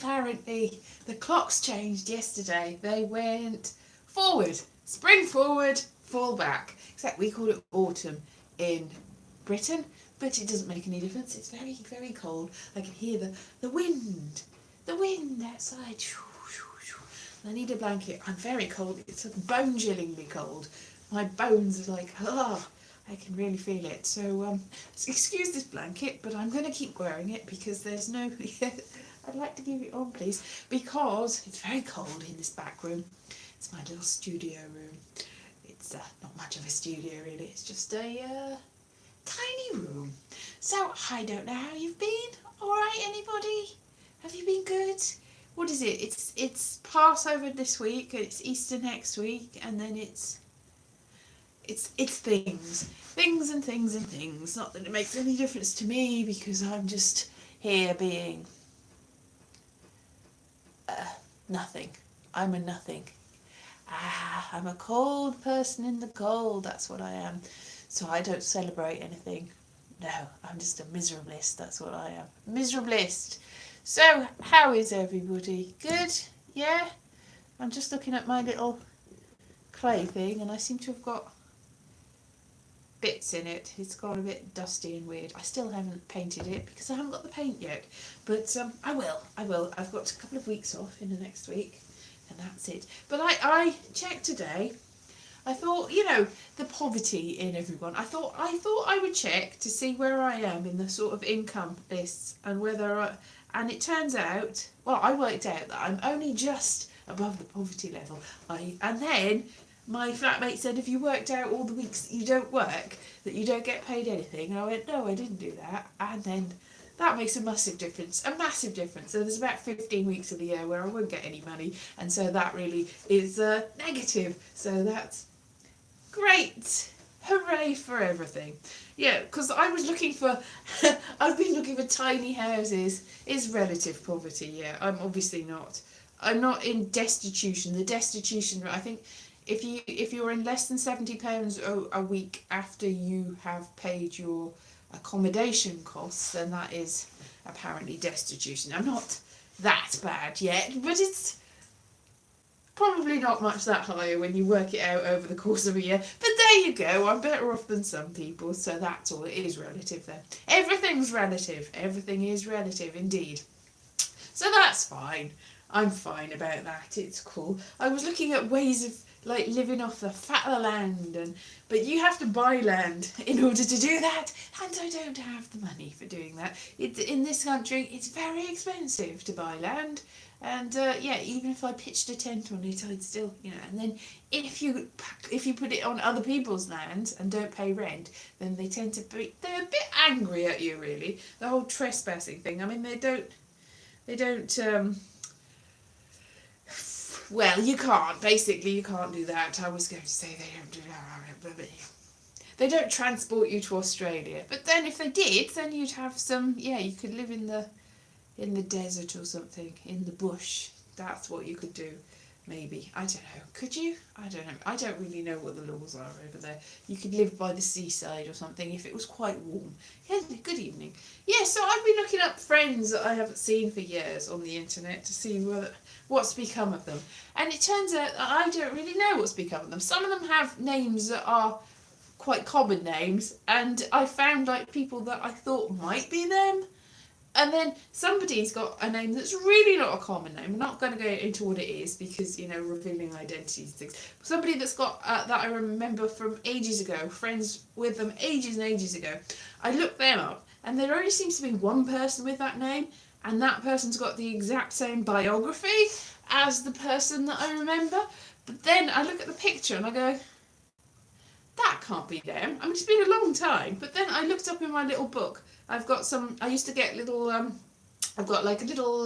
apparently the clocks changed yesterday. They went forward, spring forward, fall back. Except we call it autumn in Britain, but it doesn't make any difference. It's very, very cold. I can hear the wind outside. I need a blanket. I'm very cold. It's bone-chillingly cold. My bones are like, I can really feel it. So excuse this blanket, but I'm going to keep wearing it because there's no... I'd like to give it on, please, because it's very cold in this back room. It's my little studio room. It's not much of a studio, really. It's just a tiny room. So, I don't know how you've been. All right, anybody? Have you been good? What is it? It's Passover this week, it's Easter next week, and then it's things and things and things. Not that it makes any difference to me because I'm just here being nothing. I'm a nothing. I'm a cold person in the cold. That's what I am. So I don't celebrate anything. No, I'm just a miserablist. That's what I am. Miserablist. So, how is everybody? Good? Yeah? I'm just looking at my little clay thing and I seem to have got bits in it. It's got a bit dusty and weird. I still haven't painted it because I haven't got the paint yet. But I will. I've got a couple of weeks off in the next week and that's it. But I checked today. I thought, the poverty in everyone. I thought I would check to see where I am in the sort of income lists and whether and it turns out, I worked out that I'm only just above the poverty level. And then my flatmate said, if you worked out all the weeks that you don't work, that you don't get paid anything. And I went, no, I didn't do that. And then that makes a massive difference. So there's about 15 weeks of the year where I won't get any money. And so that really is negative. So that's great. Hooray for everything. Yeah, because I was looking for, I've been looking for tiny houses. Is relative poverty, yeah. I'm obviously not. I'm not in destitution. The destitution, I think, if you're in less than £70 a week after you have paid your accommodation costs, then that is apparently destitution. I'm not that bad yet, but it's probably not much that higher when you work it out over the course of a year. But there you go, I'm better off than some people, so that's all. It is relative then. Everything's relative. Everything is relative indeed. So that's fine. I'm fine about that. It's cool. I was looking at ways of living off the fat of the land, but you have to buy land in order to do that, and I don't have the money for doing that. In this country, it's very expensive to buy land. And even if I pitched a tent on it, I'd still, and then if you put it on other people's land and don't pay rent, then they tend to they're a bit angry at you, really. The whole trespassing thing. I mean, they don't, you can't do that. I was going to say they don't do that, but they don't transport you to Australia. But then if they did, then you'd have some, you could live in the desert or something, in the bush. That's what you could do, maybe. I don't know. Could you? I don't know. I don't really know what the laws are over there. You could live by the seaside or something if it was quite warm. Yeah, good evening. Yeah, so I've been looking up friends that I haven't seen for years on the internet to see what's become of them. And it turns out that I don't really know what's become of them. Some of them have names that are quite common names, and I found people that I thought might be them. And then somebody's got a name that's really not a common name. I'm not going to go into what it is because, revealing identities and things. Somebody that's got, that I remember from ages ago, friends with them ages and ages ago. I looked them up and there only seems to be one person with that name, and that person's got the exact same biography as the person that I remember. But then I look at the picture and I go, that can't be them. I mean, it's been a long time. But then I looked up in my little book. I've got I used to get little, I've got a little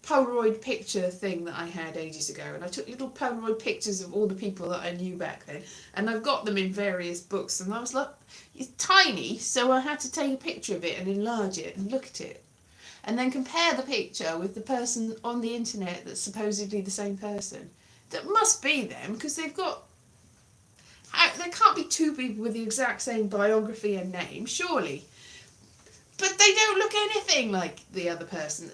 Polaroid picture thing that I had ages ago. And I took little Polaroid pictures of all the people that I knew back then. And I've got them in various books. And I was like, it's tiny, so I had to take a picture of it and enlarge it and look at it. And then compare the picture with the person on the internet that's supposedly the same person. That must be them, because they've got... There can't be two people with the exact same biography and name, surely. But they don't look anything like the other person.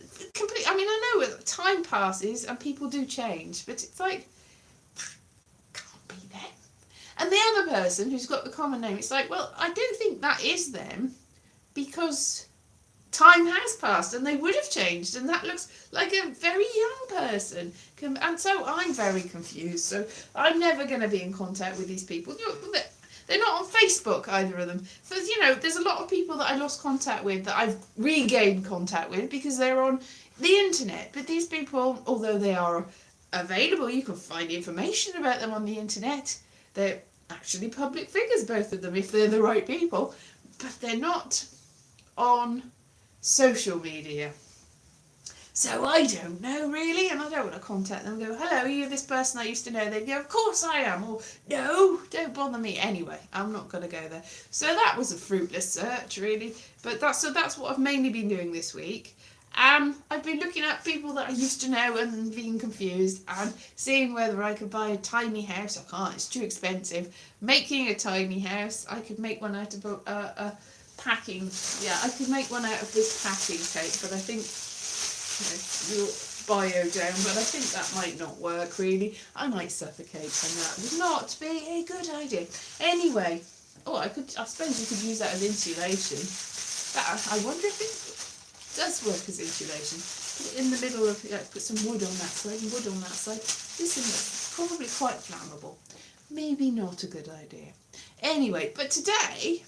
I mean, I know time passes and people do change, but it's like, can't be them. And the other person who's got the common name, it's like, well, I don't think that is them, because time has passed and they would have changed, and that looks like a very young person. And so I'm very confused. So I'm never going to be in contact with these people. They're not on Facebook, either of them. So, there's a lot of people that I lost contact with that I've regained contact with because they're on the internet. But these people, although they are available, you can find information about them on the internet. They're actually public figures, both of them, if they're the right people. But they're not on social media. So I don't know really, and I don't want to contact them and go, hello, are you this person I used to know? They'd go, of course I am, or no, don't bother me. Anyway, I'm not going to go there. So that was a fruitless search really, but that's what I've mainly been doing this week. I've been looking at people that I used to know and being confused, and seeing whether I could buy a tiny house. I can't, it's too expensive. Making a tiny house, I could make one out of a packing, I could make one out of this packing tape, but I think your bio down, but I think that might not work really. I might suffocate, and that would not be a good idea. Anyway, I suppose you could use that as insulation. I wonder if it does work as insulation. Put it in the middle of, put some wood on that side and wood on that side. This is probably quite flammable. Maybe not a good idea. Anyway, but today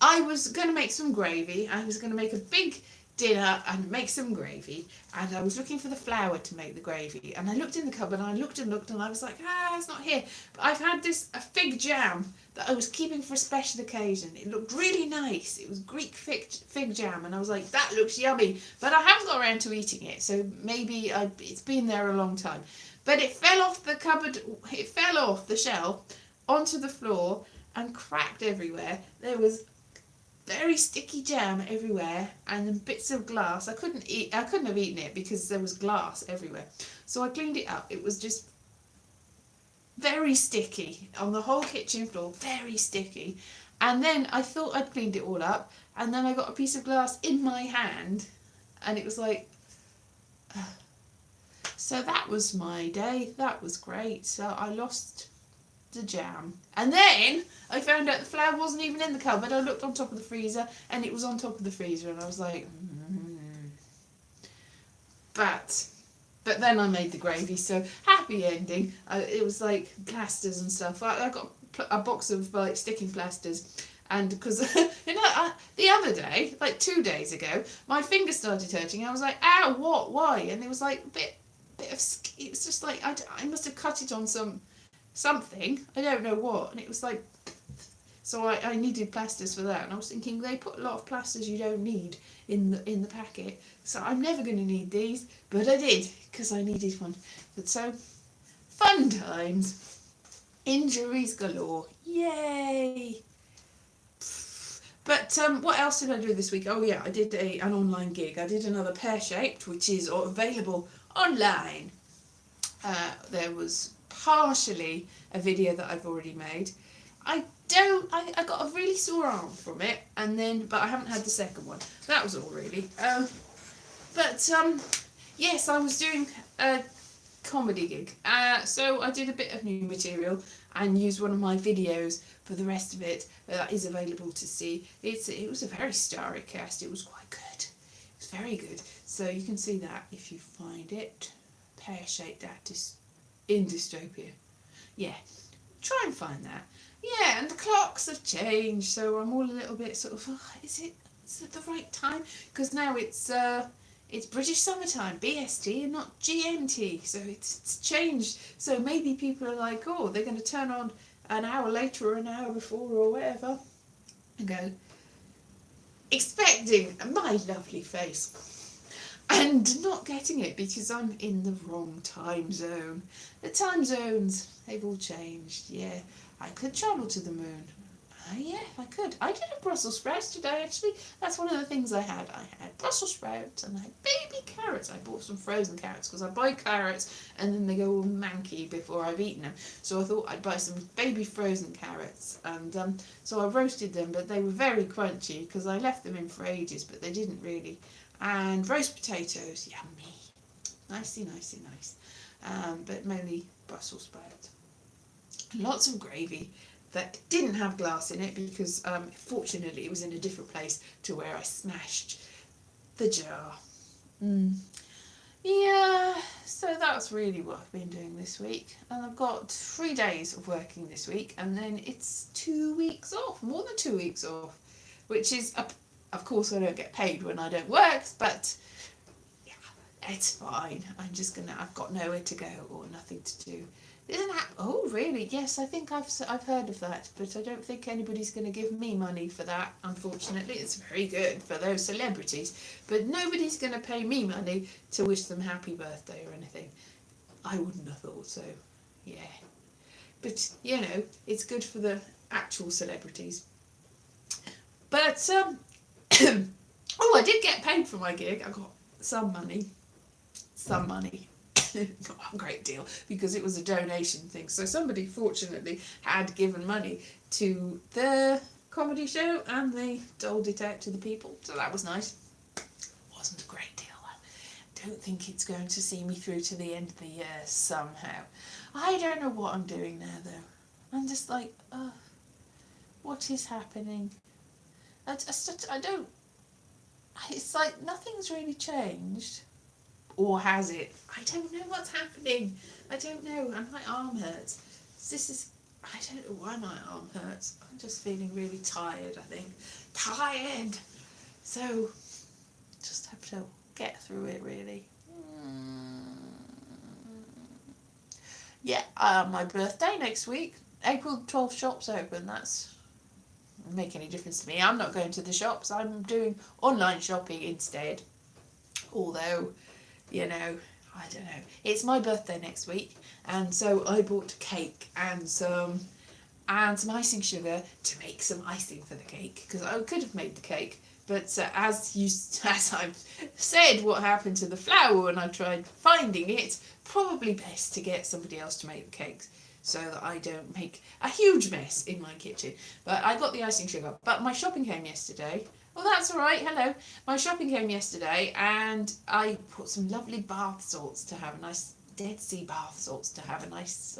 I was going to make some gravy. I was going to make a big dinner and make some gravy, and I was looking for the flour to make the gravy, and I looked in the cupboard and I looked and I was like, it's not here. But I've had a fig jam that I was keeping for a special occasion. It looked really nice. It was Greek fig jam, and I was like, that looks yummy, but I haven't got around to eating it, so maybe it's been there a long time. But it fell off the cupboard, it fell off the shelf onto the floor and cracked everywhere. There was very sticky jam everywhere, and then bits of glass. I couldn't have eaten it because there was glass everywhere. So I cleaned it up. It was just very sticky on the whole kitchen floor, very sticky. And then I thought I'd cleaned it all up, and then I got a piece of glass in my hand, and it was like, so that was my day. That was great. So I lost the jam, and then I found out the flour wasn't even in the cupboard. I looked on top of the freezer, and it was on top of the freezer, and I was like, but then I made the gravy, so happy ending. It was like plasters and stuff. I got a box of like sticking plasters, and because the other day, like 2 days ago, my finger started hurting. I was like, ow, what, why? And it was like a bit of, it was just like I must have cut it on something, I don't know what, and it was like, so I needed plasters for that, and I was thinking they put a lot of plasters you don't need in the packet, so I'm never going to need these, but I did because I needed one. But so fun times, injuries galore, yay. But what else did I do this week? Oh yeah, I did an online gig. I did another Pear-Shaped, which is available online. There was partially a video that I've already made. I got a really sore arm from it, but I haven't had the second one. That was all really. Yes, I was doing a comedy gig. So I did a bit of new material and used one of my videos for the rest of it. That is available to see. It was a very starry cast. It was quite good. It was very good. So you can see that if you find it. Pear-Shaped Artist in Dystopia. Yeah, try and find that. Yeah, and the clocks have changed, so I'm all a little bit sort of, is it the right time? Because now it's British summertime, BST, and not GMT, so it's changed. So maybe people are like, they're going to turn on an hour later or an hour before or whatever, and go, expecting my lovely face. And not getting it because I'm in the wrong time zone. The time zones, they've all changed. Yeah, I could travel to the moon. Yeah, I could. I did a Brussels sprouts today, actually. That's one of the things I had. I had Brussels sprouts and I had baby carrots. I bought some frozen carrots because I buy carrots and then they go all manky before I've eaten them. So I thought I'd buy some baby frozen carrots. And so I roasted them, but they were very crunchy because I left them in for ages, but they didn't really. And roast potatoes, yummy. Nicey, nicey, nice. But mainly Brussels sprouts. Lots of gravy that didn't have glass in it because fortunately it was in a different place to where I smashed the jar. Mm. Yeah, so that's really what I've been doing this week. And I've got 3 days of working this week, and then it's 2 weeks off, more than 2 weeks off, which is, of course, I don't get paid when I don't work, but yeah, it's fine. I've got nowhere to go or nothing to do. Isn't that, oh really? Yes, I think I've heard of that, but I don't think anybody's going to give me money for that, unfortunately. It's very good for those celebrities, but nobody's going to pay me money to wish them happy birthday or anything. I wouldn't have thought so, yeah. But, it's good for the actual celebrities. But, oh, I did get paid for my gig. I got some money. Not a great deal because it was a donation thing. So somebody fortunately had given money to the comedy show and they doled it out to the people. So that was nice. Wasn't a great deal. I don't think it's going to see me through to the end of the year somehow. I don't know what I'm doing now though. I'm just like, what is happening? I don't. It's like nothing's really changed. Or has it? I don't know what's happening. I don't know. And my arm hurts. I don't know why my arm hurts. I'm just feeling really tired, I think. Tired! So, just have to get through it, really. Yeah, my birthday next week. April 12th, shops open. That's doesn't make any difference to me. I'm not going to the shops. I'm doing online shopping instead. Although, I don't know. It's my birthday next week, and so I bought cake and some icing sugar to make some icing for the cake because I could have made the cake, but as I've said, what happened to the flour when I tried finding it? Probably best to get somebody else to make the cakes so that I don't make a huge mess in my kitchen. But I got the icing sugar. But my shopping came yesterday. Oh, that's all right. Hello. My shopping came yesterday, and I bought some lovely bath salts to have a nice Dead Sea bath salts to have a nice.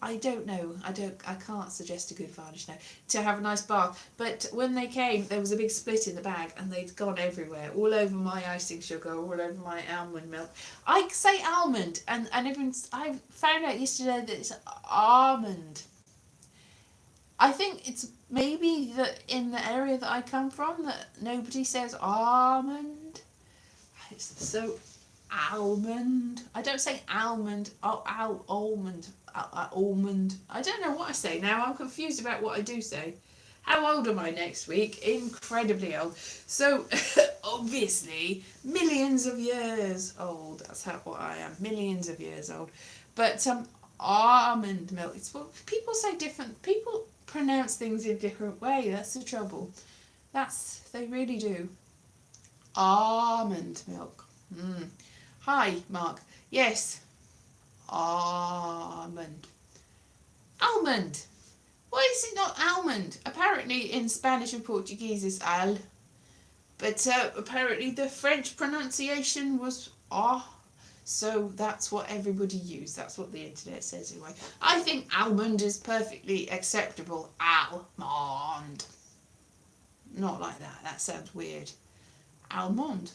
I don't know. I can't suggest a good varnish now to have a nice bath. But when they came, there was a big split in the bag, and they'd gone everywhere, all over my icing sugar, all over my almond milk. I say almond, and I found out yesterday that it's almond. I think it's maybe that in the area that I come from that nobody says almond. It's so almond. I don't say almond. Almond. Almond. I don't know what I say now. I'm confused about what I do say. How old am I next week? Incredibly old. So obviously millions of years old. That's what I am. Millions of years old. But almond milk. It's what people say different. People pronounce things in a different way. That's the trouble. They really do. Almond milk. Hi, Mark. Yes. Almond. Almond. Why is it not almond? Apparently in Spanish and Portuguese it's al. But apparently the French pronunciation was ah. So that's what everybody used. That's what the internet says anyway. I think almond is perfectly acceptable. Almond. Not like that. That sounds weird. Almond.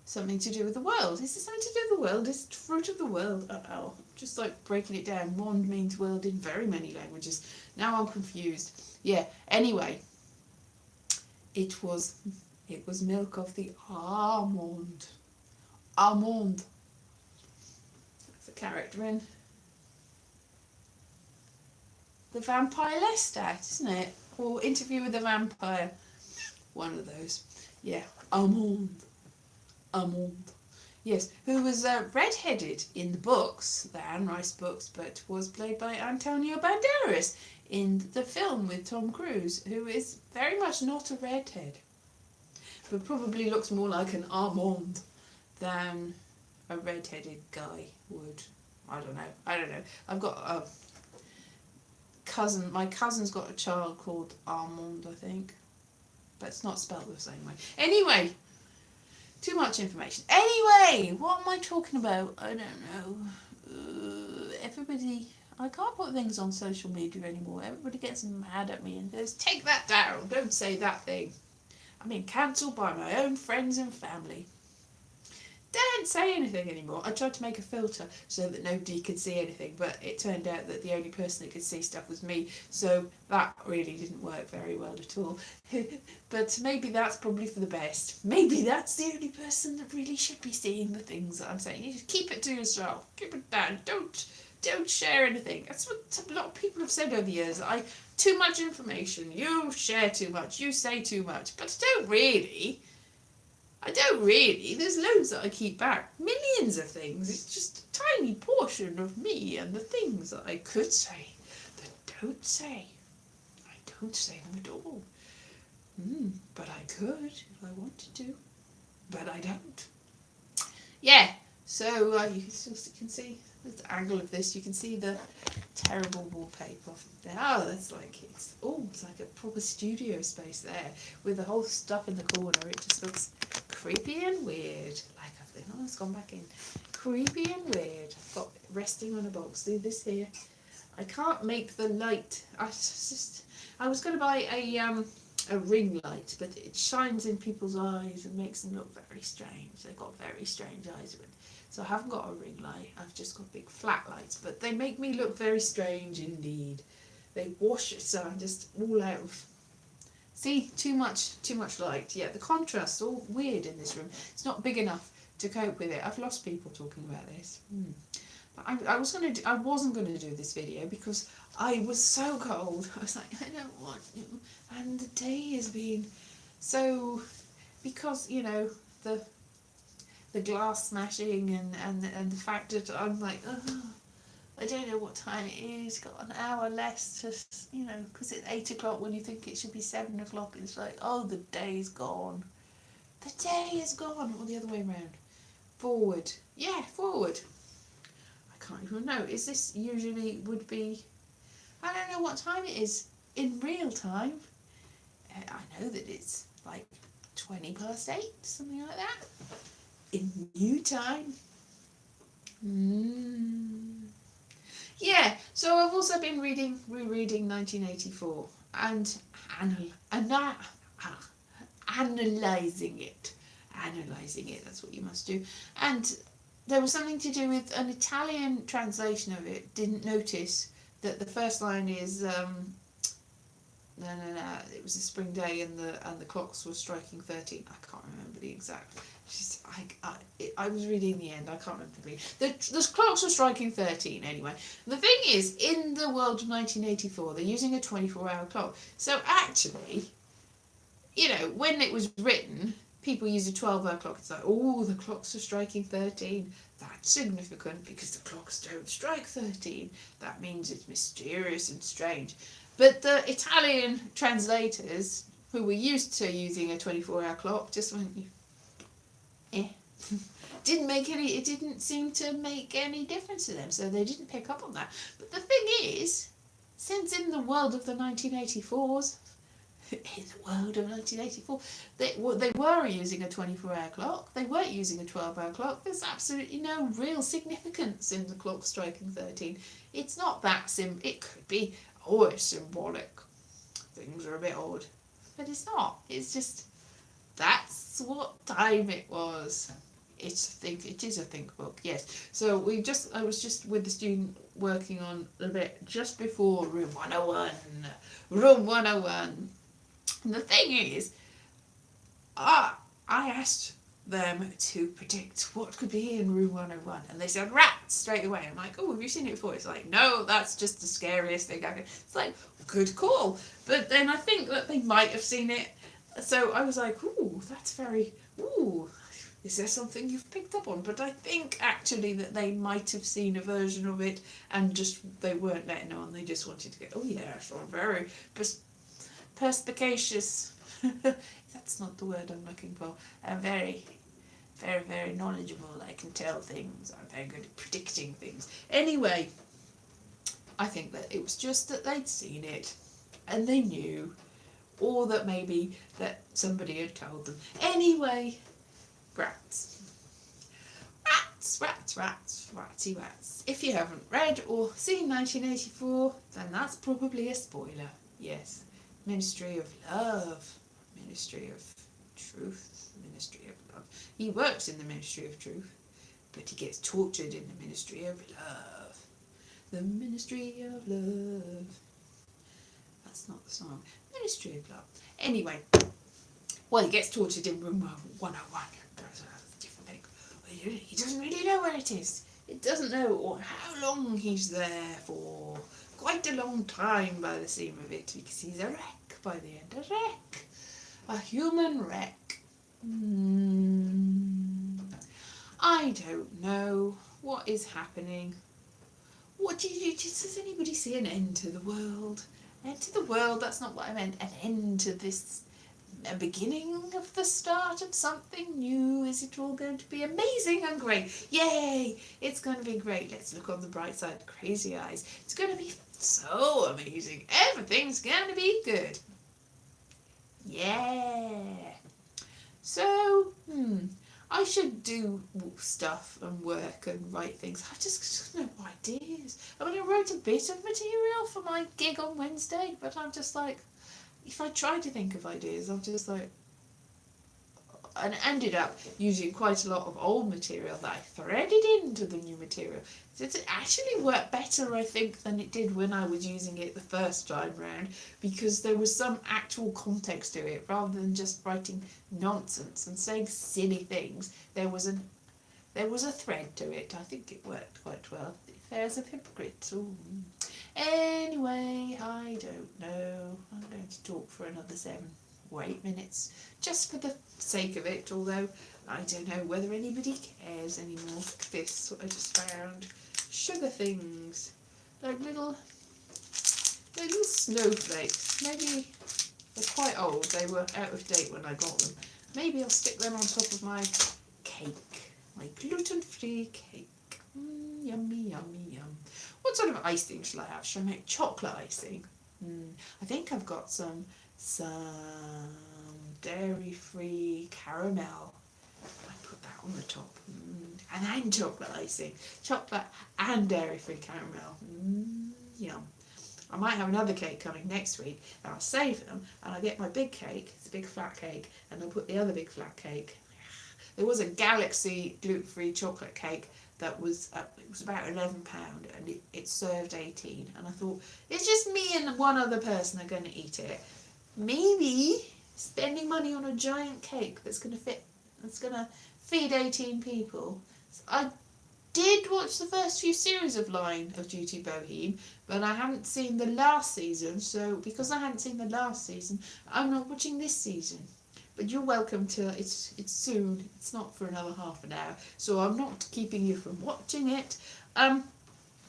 Something to do with the world. Is it something to do with the world? Is it fruit of the world? Just like breaking it down. Monde means world in very many languages. Now I'm confused. Yeah. Anyway, it was milk of the almond. Almond. That's a character in The Vampire Lestat, isn't it? Or Interview with the Vampire. One of those. Yeah. Almond. Almond. Yes, who was red-headed in the books, the Anne Rice books, but was played by Antonio Banderas in the film with Tom Cruise, who is very much not a redhead, but probably looks more like an almond than a red-headed guy would. I don't know. I've got a cousin. My cousin's got a child called Armand, I think, but it's not spelled the same way. Anyway. Too much information. Anyway, what am I talking about? I don't know. Everybody, I can't put things on social media anymore. Everybody gets mad at me and goes, take that down, don't say that thing. I'm being cancelled by my own friends and family. Don't say anything anymore. I tried to make a filter so that nobody could see anything, but it turned out that the only person that could see stuff was me, so that really didn't work very well at all. But maybe that's probably for the best. Maybe that's the only person that really should be seeing the things that I'm saying. You just keep it to yourself. Keep it down. Don't share anything. That's what a lot of people have said over the years. Too much information. You share too much. You say too much. But I don't really. There's loads that I keep back. Millions of things. It's just a tiny portion of me and the things that I could say that don't say. I don't say them at all. But I could if I wanted to. But I don't. Yeah. So you can see the angle of this. You can see the terrible wallpaper there. Oh, that's like it's like a proper studio space there with the whole stuff in the corner. It just looks creepy and weird. Like I think, it's gone back in. Creepy and weird. I've got resting on a box. See this here? I can't make the light. I was going to buy a ring light, but it shines in people's eyes and makes them look very strange. They've got very strange eyes. So I haven't got a ring light. I've just got big flat lights, but they make me look very strange indeed. They wash it, so I'm just all out of. See, too much light. Yeah, the contrast's all weird in this room. It's not big enough to cope with it. I've lost people talking about this. But I wasn't gonna do this video because I was so cold. I was like, I don't want to. And the day has been so, because the glass smashing and the fact that I'm like, I don't know what time it is, got an hour less to, because it's 8 o'clock when you think it should be 7 o'clock. It's like, the day's gone. The day is gone, or the other way around. Forward. Yeah, forward. I can't even know. Is this usually would be, I don't know what time it is in real time. I know that it's like 20 past 8, something like that. In new time. Yeah, so I've also been rereading 1984 and analysing it. That's what you must do. And there was something to do with an Italian translation of it. Didn't notice that the first line is no, it was a spring day and the clocks were striking 13. I can't remember the exact. I was reading the end. I can't remember the clocks were striking 13 anyway. The thing is, in the world of 1984, they're using a 24-hour clock. So actually, when it was written, people use a 12-hour clock. It's like, the clocks are striking 13. That's significant because the clocks don't strike 13. That means it's mysterious and strange. But the Italian translators, who were used to using a 24-hour clock, just went, it didn't seem to make any difference to them, so they didn't pick up on that. But the thing is, since in the world of the 1984s, they were using a 24-hour clock, they weren't using a 12-hour clock, there's absolutely no real significance in the clock striking 13. It's not that it could be, it's symbolic, things are a bit odd, but it's not, it's just, that's what time it was. It is a think book, yes. So I was just with the student working on a bit just before Room 101. And the thing is, I asked them to predict what could be in Room 101, and they said rats straight away. I'm like, have you seen it before? It's like, no, that's just the scariest thing I can. It's like, good call. But then I think that they might have seen it. So I was like, that's very, is there something you've picked up on? But I think actually that they might have seen a version of it and they weren't letting on. They just wanted to get, so very perspicacious. That's not the word I'm looking for. Very, very, very knowledgeable. I can tell things. I'm very good at predicting things. Anyway, I think that it was just that they'd seen it and they knew, or that maybe that somebody had told them. Anyway, Rats. Ratty rats. If you haven't read or seen 1984, then that's probably a spoiler. Yes. Ministry of Love. Ministry of Truth. Ministry of Love. He works in the Ministry of Truth, but he gets tortured in the Ministry of Love. The Ministry of Love. That's not the song. Ministry of Love. Anyway, well, he gets tortured in room 101. That's a different thing. He doesn't really know where it is. It doesn't know or how long he's there for. Quite a long time by the seam of it, because he's a wreck by the end. A wreck. A human wreck. I don't know what is happening. What does anybody see an end to the world? End to the world, that's not what I meant. An end to this, a beginning of the start of something new. Is it all going to be amazing and great? Yay! It's going to be great. Let's look on the bright side. Crazy eyes. It's going to be so amazing. Everything's going to be good. Yeah. So, I should do stuff and work and write things. I just no ideas. I mean, I wrote a bit of material for my gig on Wednesday, but I'm just like, if I try to think of ideas, I'm just like, and ended up using quite a lot of old material that I threaded into the new material. So it actually worked better, I think, than it did when I was using it the first time round, because there was some actual context to it, rather than just writing nonsense and saying silly things. There was a thread to it. I think it worked quite well. The Affairs of Hypocrites. Ooh. Anyway, I don't know. I'm going to talk for another 7 or 8 minutes, just for the sake of it, although I don't know whether anybody cares anymore. This, what I just found. Sugar things. Like little snowflakes. Maybe they're quite old. They were out of date when I got them. Maybe I'll stick them on top of my cake. My gluten-free cake. Yummy, yummy, yum. What sort of icing shall I have? Shall I make chocolate icing? I think I've got some dairy-free caramel. I put that on the top. And then chocolate icing. Chocolate and dairy-free caramel. Yum. I might have another cake coming next week, and I'll save them, and I'll get my big cake, it's a big flat cake, and I'll put the other big flat cake. There was a Galaxy gluten-free chocolate cake that was, it was about £11, and it served 18, and I thought, it's just me and one other person are going to eat it. Maybe spending money on a giant cake that's going to feed 18 people. I did watch the first few series of Line of Duty Boheme, but I haven't seen the last season, so because I hadn't seen the last season, I'm not watching this season. But you're welcome to, it's soon, it's not for another half an hour, so I'm not keeping you from watching it.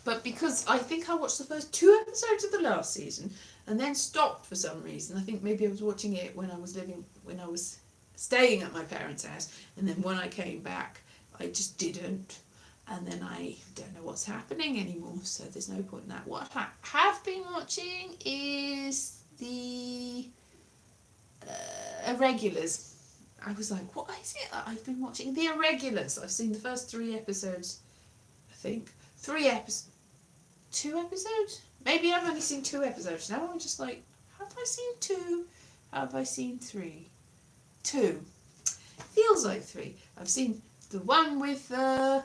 But because I think I watched the first 2 episodes of the last season, and then stopped for some reason. I think maybe I was watching it when I was staying at my parents' house, and then when I came back, I just didn't. And then I don't know what's happening anymore, so there's no point in that. What I have been watching is the Irregulars. I was like, what is it that I've been watching? The Irregulars. I've seen the first 3 episodes, I think. 2 episodes? Maybe I've only seen 2 episodes. Now I'm just like, have I seen 2? Have I seen 3? 2. Feels like 3. I've seen the one with the...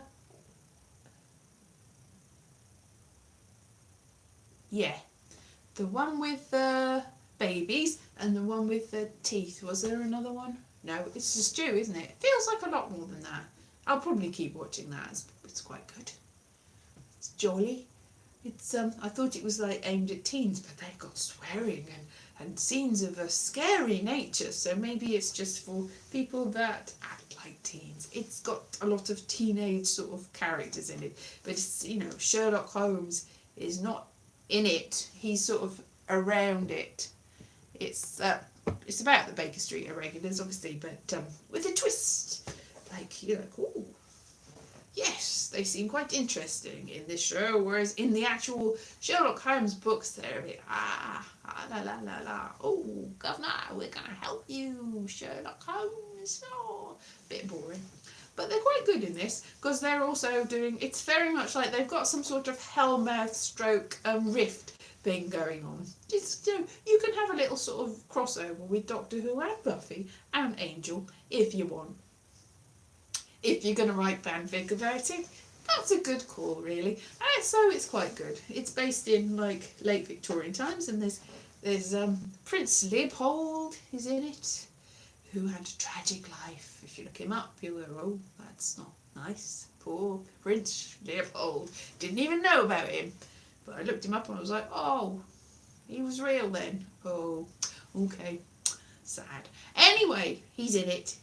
the one with the babies and the one with the teeth. Was there another one? No, it's a stew, isn't it? It feels like a lot more than that. I'll probably keep watching that. It's quite good. It's jolly. It's I thought it was like aimed at teens, but they've got swearing and scenes of a scary nature, so maybe it's just for people that act like teens. It's got a lot of teenage sort of characters in it, but it's, Sherlock Holmes is not in it, he's sort of around it. It's about the Baker Street Irregulars, obviously, but with a twist. Like, you're like, ooh, yes, they seem quite interesting in this show, whereas in the actual Sherlock Holmes books, they're a bit, la la la la. Oh, governor, we're going to help you, Sherlock Holmes. Oh, bit boring. But they're quite good in this, because they're also doing, it's very much like they've got some sort of Hellmouth stroke rift thing going on. Just, you can have a little sort of crossover with Doctor Who and Buffy and Angel if you want. If you're going to write fanfic about it, that's a good call, really. And so it's quite good. It's based in like late Victorian times, and there's Prince Leopold is in it, who had a tragic life. If you look him up, you go, oh, that's not nice. Poor Prince Leopold. Didn't even know about him. But I looked him up and I was like, oh, he was real then. Oh, okay. Sad. Anyway, he's in it.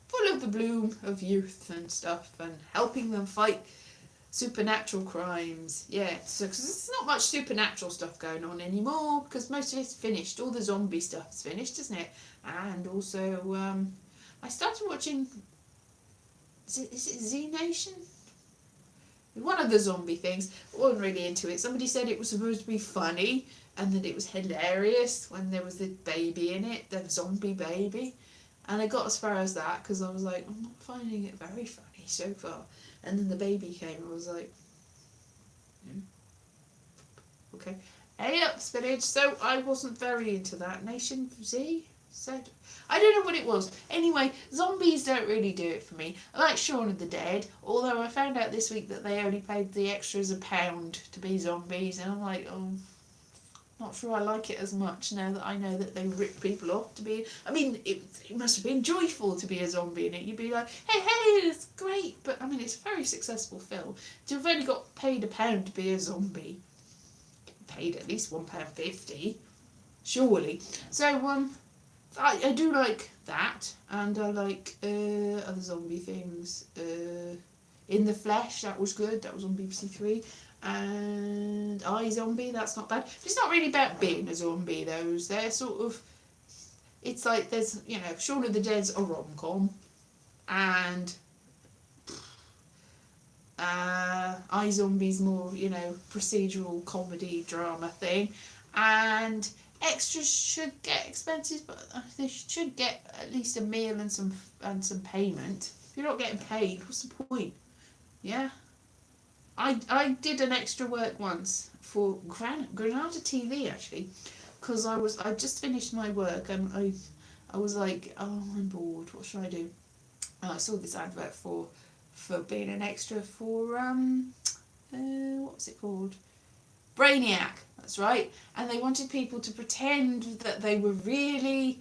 Full of the bloom of youth and stuff, and helping them fight supernatural crimes. Yeah, so because there's not much supernatural stuff going on anymore, because most of it's finished. All the zombie stuff's finished, isn't it? And also, I started watching. Is it Z Nation? One of the zombie things. I wasn't really into it. Somebody said it was supposed to be funny and that it was hilarious when there was the baby in it, the zombie baby. And I got as far as that because I was like, I'm not finding it very funny so far. And then the baby came and I was like, okay. Hey up, spinach. So I wasn't very into that. Nation Z said, I don't know what it was. Anyway, zombies don't really do it for me. I like Shaun of the Dead, although I found out this week that they only paid the extras £1 to be zombies, and I'm like, oh, not sure I like it as much now that I know that they rip people off to be. I mean, it must have been joyful to be a zombie in it. You'd be like, hey, it's great, but I mean, it's a very successful film. To have only got paid £1 to be a zombie, paid at least £1.50, surely. So I do like that, and I like other zombie things. In the Flesh, that was good. That was on BBC Three. And iZombie, that's not bad. But it's not really about being a zombie, those. They're sort of, it's like there's, Shaun of the Dead's a rom-com, and iZombie's more, procedural comedy drama thing, and extras should get expenses, but they should get at least a meal and some payment. If you're not getting paid, what's the point? Yeah. I did an extra work once for Granada TV, actually, because I just finished my work and I was like, oh, I'm bored, what should I do? And I saw this advert for being an extra for what's it called? Brainiac, that's right. And they wanted people to pretend that they were really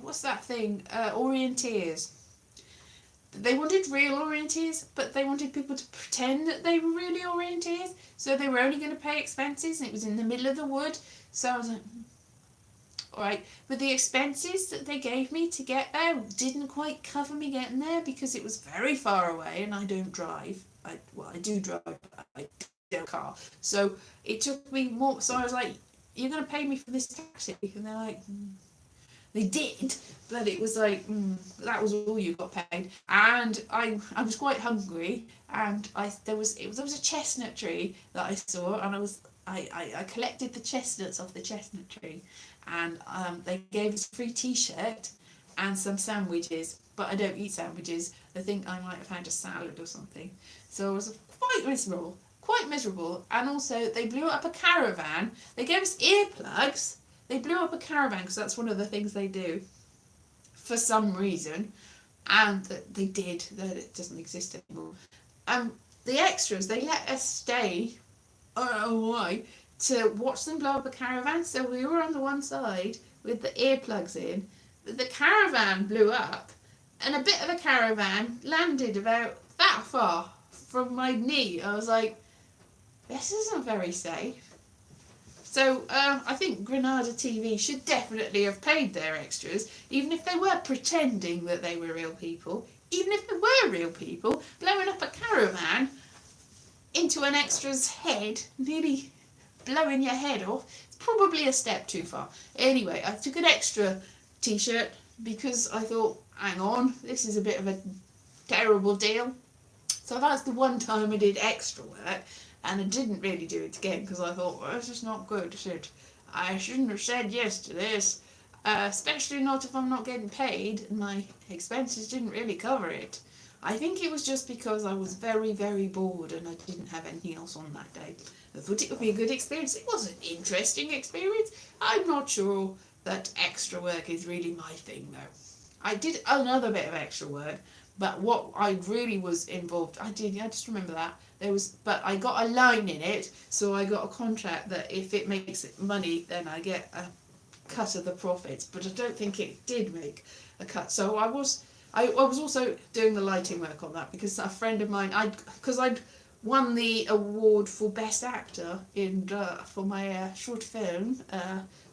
what's that thing? Orienteers. They wanted real orienteers, but they wanted people to pretend that they were really orienteers, so they were only going to pay expenses, and it was in the middle of the wood. So I was like, alright, but the expenses that they gave me to get there didn't quite cover me getting there, because it was very far away, and I don't drive. I do drive, but I don't have a car. So it took me more, so I was like, you're going to pay me for this taxi? And they're like, They did, but it was like, that was all you got paid. And I was quite hungry, and there was a chestnut tree that I saw, and I collected the chestnuts off the chestnut tree, and they gave us a free T-shirt and some sandwiches, but I don't eat sandwiches. I think I might have had a salad or something. So I was quite miserable, and also they blew up a caravan. They gave us earplugs. They blew up a caravan because that's one of the things they do for some reason, and that they did, that it doesn't exist anymore. The extras, they let us stay, I don't know why, to watch them blow up a caravan. So we were on the one side with the earplugs in. The caravan blew up, and a bit of the caravan landed about that far from my knee. I was like, this isn't very safe. So I think Granada TV should definitely have paid their extras, even if they were pretending that they were real people. Even if they were real people, blowing up a caravan into an extra's head, nearly blowing your head off, it's probably a step too far. Anyway, I took an extra T-shirt because I thought, hang on, this is a bit of a terrible deal. So that's the one time I did extra work. and I didn't really do it again because I thought, well, this is not good. I shouldn't have said yes to this, especially not if I'm not getting paid and my expenses didn't really cover it. I think it was just because I was very, very bored and I didn't have anything else on that day. I thought it would be a good experience. It was an interesting experience. I'm not sure that extra work is really my thing though. I did another bit of extra work, but what I really was involved, I just remember that. But I got a line in it, so I got a contract that if it makes money, then I get a cut of the profits, but I don't think it did make a cut. So I was also doing the lighting work on that because a friend of mine, I'd won the award for Best Actor for my short film,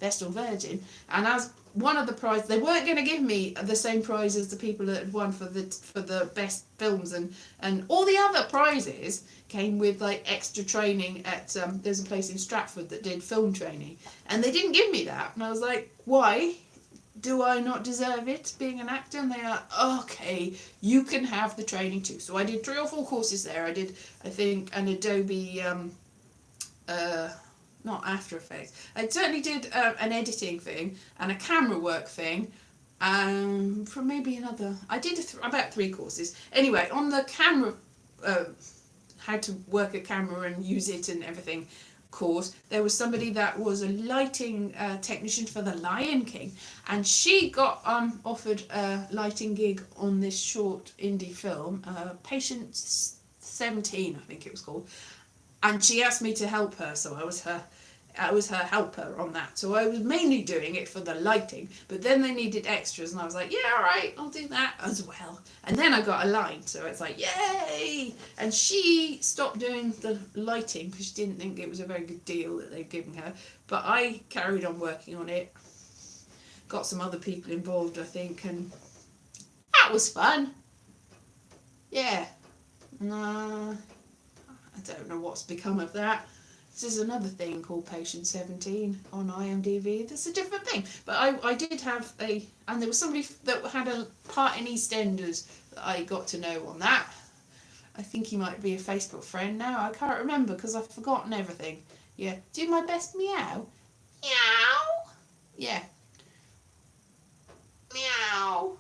Vestal Virgin, and as one of the prizes, they weren't going to give me the same prize as the people that had won for the best films, and all the other prizes came with like extra training at there's a place in Stratford that did film training, and they didn't give me that, and I was like, why? Do I not deserve it being an actor? And they are, okay, you can have the training too. So I did 3 or 4 courses there. I did, I think, an Adobe, not After Effects. I certainly did an editing thing and a camera work thing. For maybe another, I did about 3 courses. Anyway, on the camera, how to work a camera and use it and everything course, there was somebody that was a lighting technician for The Lion King, and she got offered a lighting gig on this short indie film, Patient 17 I think it was called, and she asked me to help her, so I was her helper on that. So I was mainly doing it for the lighting, but then they needed extras and I was like, yeah, all right, I'll do that as well. And then I got a line, so it's like, yay! And she stopped doing the lighting because she didn't think it was a very good deal that they'd given her, but I carried on working on it, got some other people involved I think, and that was fun. Yeah. I don't know what's become of that. There's another thing called Patient 17 on IMDb. That's a different thing. But I did have and there was somebody that had a part in EastEnders that I got to know on that. I think he might be a Facebook friend now. I can't remember because I've forgotten everything. Yeah. Do my best meow. Meow. Yeah. Meow.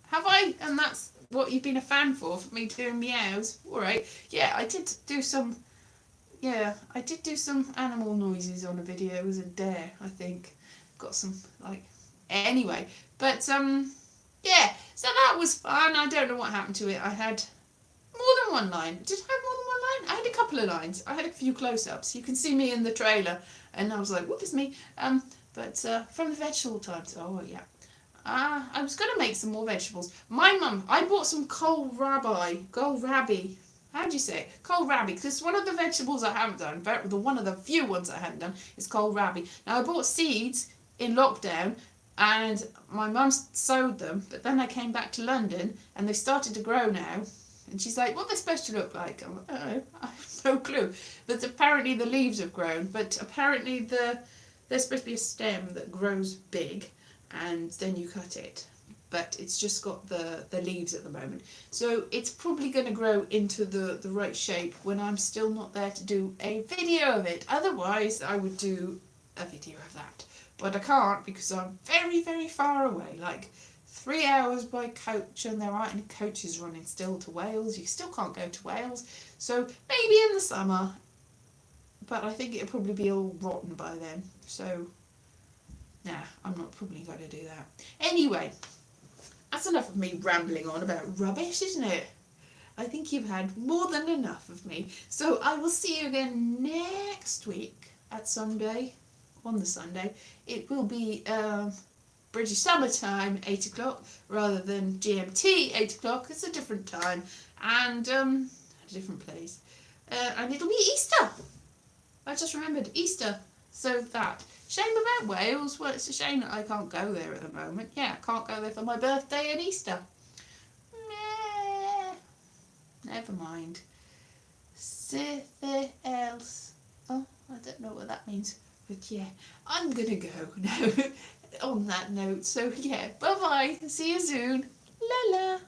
Have I? And that's what you've been a fan for me doing meows. Alright. Yeah, I did do some... Yeah, I did do some animal noises on a video. It was a dare, I think. Got some, like... Anyway, but, yeah. So that was fun. I don't know what happened to it. I had more than one line. Did I have more than one line? I had a couple of lines. I had a few close-ups. You can see me in the trailer. And I was like, whoop, it's me. But from the vegetable times. Oh, yeah. I was going to make some more vegetables. My mum, I bought some kohlrabi. How do you say it? Kohlrabi, because it's one of the vegetables I haven't done. One of the few ones I haven't done is kohlrabi. Now, I bought seeds in lockdown, and my mum sowed them, but then I came back to London, and they started to grow now. And she's like, what are they supposed to look like? I'm like, oh, I have no clue. But apparently the leaves have grown, but apparently there's supposed to be a stem that grows big, and then you cut it. But it's just got the leaves at the moment. So it's probably going to grow into the right shape when I'm still not there to do a video of it. Otherwise, I would do a video of that. But I can't because I'm very, very far away. Like 3 hours by coach, and there aren't any coaches running still to Wales. You still can't go to Wales. So maybe in the summer. But I think it'll probably be all rotten by then. So, nah, I'm not probably going to do that. Anyway. That's enough of me rambling on about rubbish, isn't it? I think you've had more than enough of me. So I will see you again next week at Sunday, on the Sunday. It will be British Summer Time, 8 o'clock, rather than GMT, 8 o'clock. It's a different time and a different place. And it'll be Easter. I just remembered Easter. So that. Shame about Wales. Well, it's a shame that I can't go there at the moment. Yeah, I can't go there for my birthday and Easter. Meh. Never mind. Something else. Oh, I don't know what that means. But yeah, I'm going to go now on that note. So yeah, bye-bye. See you soon. La la.